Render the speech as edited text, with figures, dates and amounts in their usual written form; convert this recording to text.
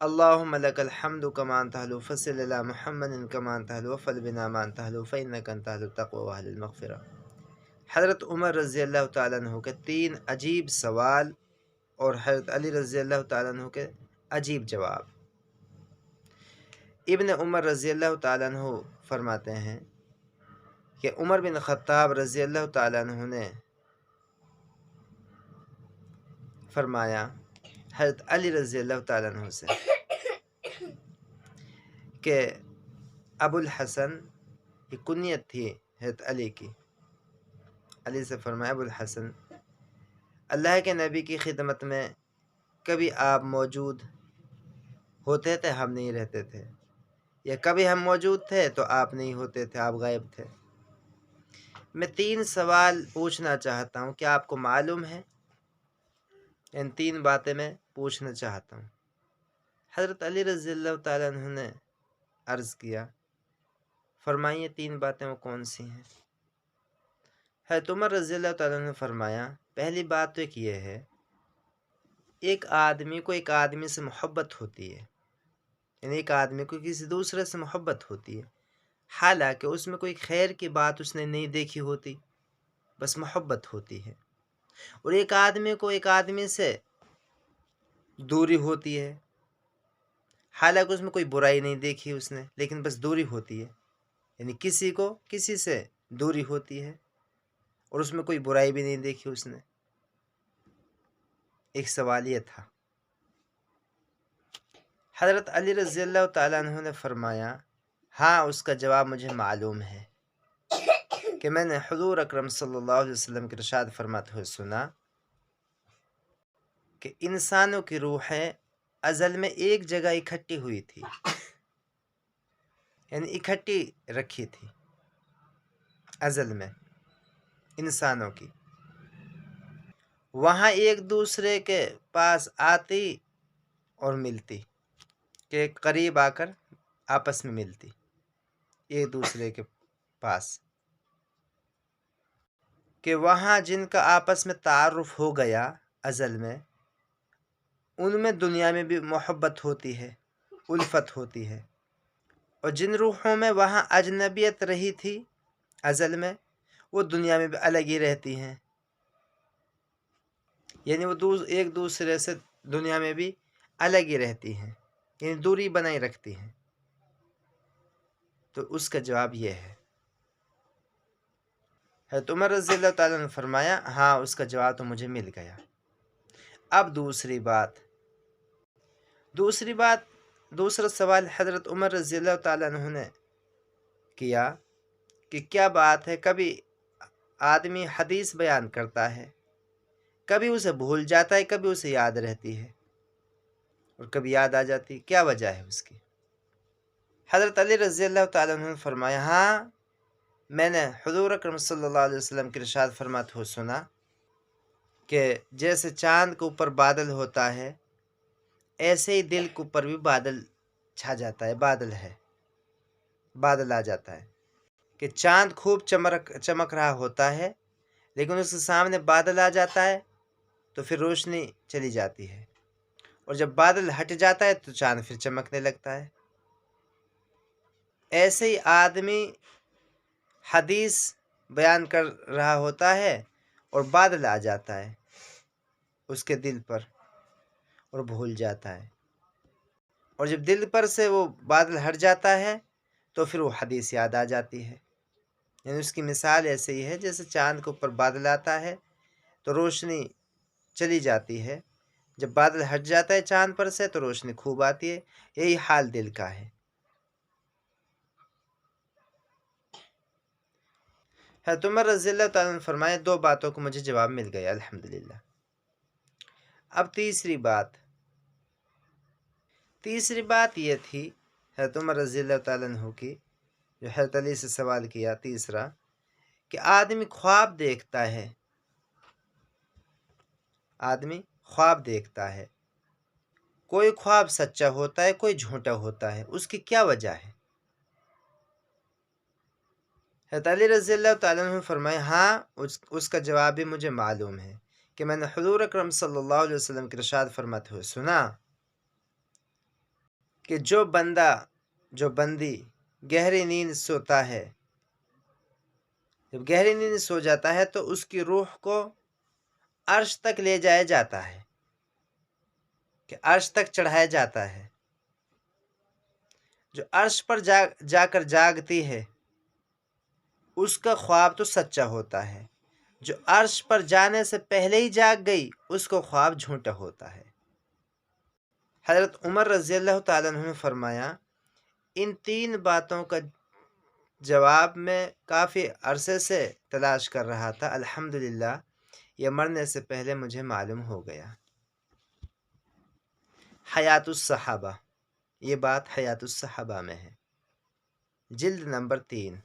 اللہم لک الحمد کما انت اہلہ فصل علی محمد کما انت اہلہ وفل بنا ما انت اہلہ فانک انت اہل التقوی واہل المغفرہ۔ حضرت عمر رضی اللہ تعالیٰ عنہ کے 3 عجیب سوال اور حضرت علی رضی اللہ تعالیٰ عنہ کے عجیب جواب۔ ابن عمر رضی اللہ تعالیٰ عنہ فرماتے ہیں کہ عمر بن خطاب رضی اللہ تعالیٰ عنہ نے فرمایا حضرت علی رضی اللہ تعالیٰ عنہ سے کہ ابو الحسن، یہ کنیت تھی حضرت علی کی، علی سے فرمایا ابو الحسن، اللہ کے نبی کی خدمت میں کبھی آپ موجود ہوتے تھے ہم نہیں رہتے تھے، یا کبھی ہم موجود تھے تو آپ نہیں ہوتے تھے، آپ غائب تھے۔ میں 3 سوال پوچھنا چاہتا ہوں، کیا آپ کو معلوم ہے؟ ان 3 باتیں میں پوچھنا چاہتا ہوں۔ حضرت علی رضی اللہ تعالیٰ عنہ نے عرض کیا، فرمائیے 3 باتیں وہ کون سی ہیں؟ حضرت عمر رضی اللہ تعالیٰ عنہ نے فرمایا، پہلی بات تو ایک یہ ہے، ایک آدمی کو ایک آدمی سے محبت ہوتی ہے، یعنی ایک آدمی کو کسی دوسرے سے محبت ہوتی ہے، حالانکہ اس میں کوئی خیر کی بات اس نے نہیں دیکھی ہوتی، بس محبت ہوتی ہے۔ اور ایک آدمی کو ایک آدمی سے دوری ہوتی ہے، حالانکہ اس میں کوئی برائی نہیں دیکھی اس نے، لیکن بس دوری ہوتی ہے، یعنی کسی کو کسی سے دوری ہوتی ہے اور اس میں کوئی برائی بھی نہیں دیکھی اس نے۔ ایک سوال یہ تھا۔ حضرت علی رضی اللہ تعالیٰ عنہ نے فرمایا، ہاں اس کا جواب مجھے معلوم ہے کہ میں نے حضور اکرم صلی اللہ علیہ وسلم کے ارشاد فرماتے ہوئے سنا کہ انسانوں کی روحیں ازل میں ایک جگہ اکٹھی ہوئی تھی، یعنی اکٹھی رکھی تھی ازل میں انسانوں کی، وہاں ایک دوسرے کے پاس آتی اور ملتی، کہ قریب آ کر آپس میں ملتی ایک دوسرے کے پاس، کہ وہاں جن کا آپس میں تعارف ہو گیا ازل میں، ان میں دنیا میں بھی محبت ہوتی ہے، الفت ہوتی ہے، اور جن روحوں میں وہاں اجنبیت رہی تھی ازل میں، وہ دنیا میں بھی الگ ہی رہتی ہیں، یعنی وہ ایک دوسرے سے دنیا میں بھی الگ ہی رہتی ہیں، یعنی دوری بنائی رکھتی ہیں۔ تو اس کا جواب یہ ہے۔ حضرت عمر رضی اللہ تعالیٰ نے فرمایا، ہاں اس کا جواب تو مجھے مل گیا۔ اب دوسرا سوال حضرت عمر رضی اللہ تعالیٰ عنہ نے کیا کہ کیا بات ہے، کبھی آدمی حدیث بیان کرتا ہے، کبھی اسے بھول جاتا ہے، کبھی اسے یاد رہتی ہے اور کبھی یاد آ جاتی ہے، کیا وجہ ہے اس کی؟ حضرت علی رضی اللہ تعالیٰ عنہ نے فرمایا، ہاں میں نے حضور اکرم صلی اللہ علیہ وسلم کے ارشاد فرماتے ہوئے سنا کہ جیسے چاند کے اوپر بادل ہوتا ہے، ایسے ہی دل کے اوپر بھی بادل چھا جاتا ہے، بادل آ جاتا ہے، کہ چاند خوب چمک رہا ہوتا ہے، لیکن اس کے سامنے بادل آ جاتا ہے تو پھر روشنی چلی جاتی ہے، اور جب بادل ہٹ جاتا ہے تو چاند پھر چمکنے لگتا ہے۔ ایسے ہی آدمی حدیث بیان کر رہا ہوتا ہے اور بادل آ جاتا ہے اس کے دل پر اور بھول جاتا ہے، اور جب دل پر سے وہ بادل ہٹ جاتا ہے تو پھر وہ حدیث یاد آ جاتی ہے۔ یعنی اس کی مثال ایسے ہی ہے، جیسے چاند کے اوپر بادل آتا ہے تو روشنی چلی جاتی ہے، جب بادل ہٹ جاتا ہے چاند پر سے تو روشنی خوب آتی ہے، یہی حال دل کا ہے۔ حضرت عمر رضی اللہ تعالیٰ نے فرمایا، 2 باتوں کو مجھے جواب مل گیا الحمدللہ۔ اب تیسری بات یہ تھی حضرت عمر رضی اللہ تعالیٰ عنہ کی، جو حضرت علی سے سوال کیا تیسرا، کہ آدمی خواب دیکھتا ہے، کوئی خواب سچا ہوتا ہے، کوئی جھوٹا ہوتا ہے، اس کی کیا وجہ ہے؟ حضرت علی رضی اللہ تعالیٰ عنہ فرمائے، ہاں اس کا جواب بھی مجھے معلوم ہے کہ میں نے حضور اکرم صلی اللہ علیہ وسلم کے ارشاد فرماتے ہوئے سنا کہ جو بندی گہری نیند سوتا ہے، جب گہری نیند سو جاتا ہے تو اس کی روح کو عرش تک لے جایا جاتا ہے، کہ عرش تک چڑھایا جاتا ہے۔ جو عرش پر جا کر جاگتی ہے اس کا خواب تو سچا ہوتا ہے، جو عرش پر جانے سے پہلے ہی جاگ گئی اس کو خواب جھوٹا ہوتا ہے۔ حضرت عمر رضی اللہ تعالیٰ عنہ نے فرمایا، ان 3 باتوں کا جواب میں کافی عرصے سے تلاش کر رہا تھا، الحمدللہ یہ مرنے سے پہلے مجھے معلوم ہو گیا۔ حیات الصحابہ، یہ بات حیات الصحابہ میں ہے، جلد نمبر 3۔